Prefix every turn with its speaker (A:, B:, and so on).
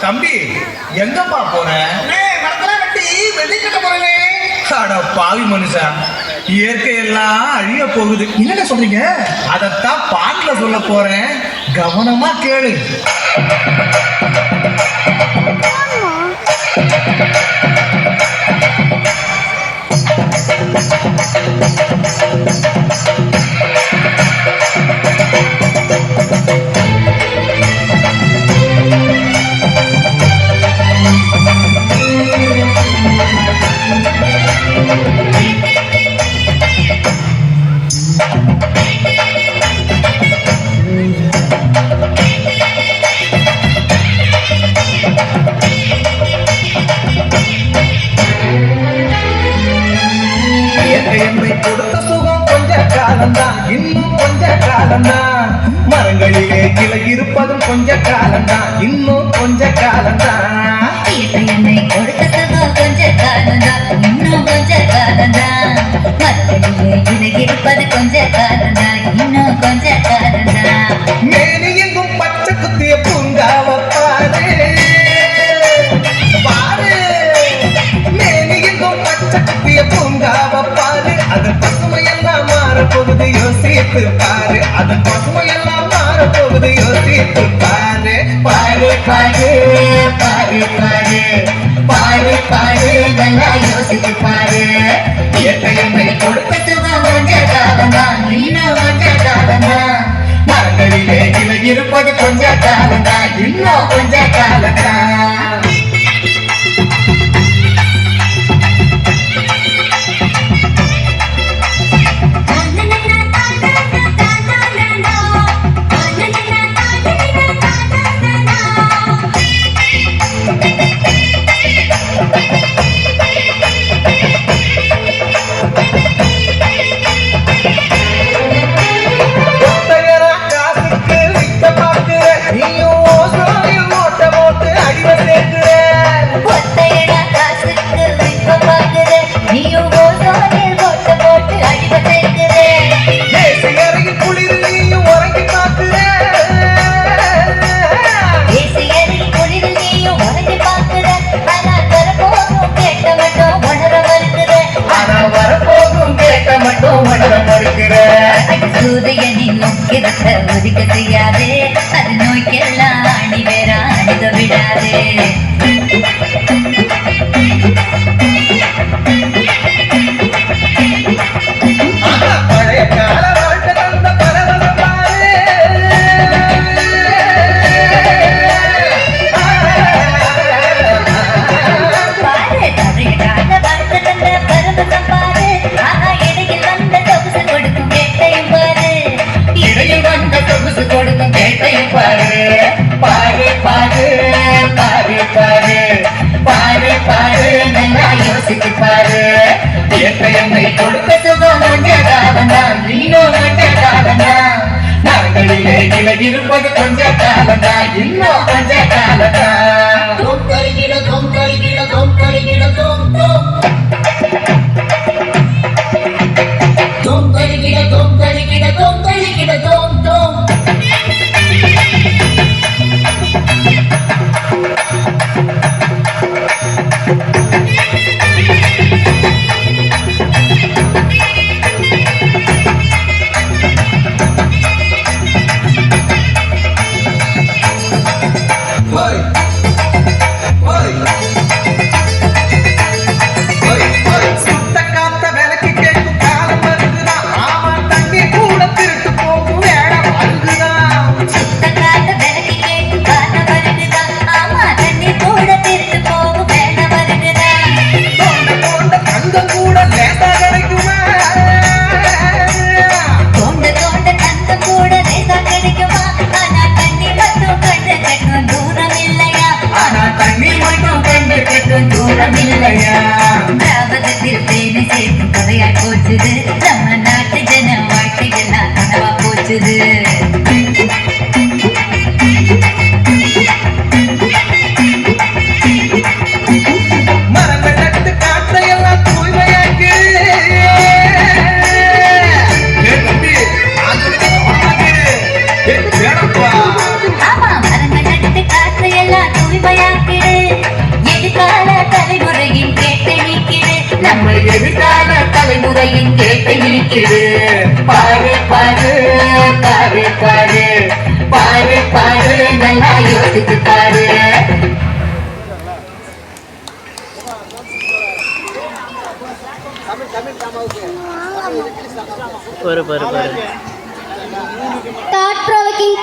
A: தம்பி எங்கப்பா போற? அட பாவி மனுஷா, இயற்கை எல்லாம் அழிய போகுது.
B: என்னென்ன சொல்றீங்க?
A: அதத்தான் பாட்டுல சொல்ல போறேன், கவனமா கேளு. கொடுத்த சுகம் கொஞ்ச காலம்தான், இன்னும் கொஞ்ச காலம்தான். மரங்களிலே கிளை இருப்பதும் கொஞ்ச காலம்தான், இன்னும் கொஞ்ச காலம்தான்.
C: என்னை கொடுத்த சுகம் கொஞ்ச காலம்தான், இன்னும் கொஞ்ச காலம்தான். மரங்களிலே கிளை இருப்பது கொஞ்ச காலம்தான், இன்னும் கொஞ்ச காலம்தான்.
A: மேனி எங்கும் பச்சை குத்திய பூங்காவ பாரு பாரு, மேனி எங்கும் பச்சை குத்திய பூங்காவ பாரு. அதன் பசுமையெல்லாம் மாறப்போகுது, யோசித்து பாரு. அதன் பசுமையெல்லாம் மாறப்போகுது, யோசித்து பாரு. பாரு பாரு பாரு பாரு பாரு பாரு, நல்லா யோசித்து பாரு. என்னை கொடுத்த சுகம் கொஞ்ச காலம்தான், இன்னும் கொஞ்ச காலம்தான். மரங்களிலே கிளை இருப்பது கொஞ்ச காலம்தான், இன்னும் கொஞ்ச காலம்தான்.
C: ஒதுக்க செய்யாதே, அது நோய்க்கெல்லாம் அணி வேற அணித விடாதே.
A: பழைய கால வாழ்க்கை தந்த பரவசம் பாரு.
C: பாரு, பழைய கால வாழ்க்கை தந்த பரவசம் பாரு. ஆனா இடையில் வந்த சொகுசு கொடுக்கும் கேட்டையும் பாரு.
A: இடையில் வந்த சொகுசு கொடுக்கும் கேட்டையும் பாரு. பாரு பாரு பாரு பாரு பாரு பாரு, நல்லா யோசித்து பாரு. என்னை கொடுத்த சுகம் கொஞ்ச காலம்தான், இன்னும் கொஞ்ச காலம்தான். மரங்களிலே கிளை இருப்பது கொஞ்ச காலம்தான், இன்னும் கொஞ்ச காலம்தான்.
D: தோம் தருகிட தோம் தருகிட தோம் தருகிட தோம் தோம் தோம் தருகிட தோம் தருகிட தோம் தருகிட தோம் தோம்.
C: எதிர்கால தலைமுறையின் கேட்க இருக்கிறது. பாரு பாரு பாரு பாரு பாரு பாரு நல்லா யோசிச்சு பாரு.
B: பாரு பாரு பாரு
E: thought provoking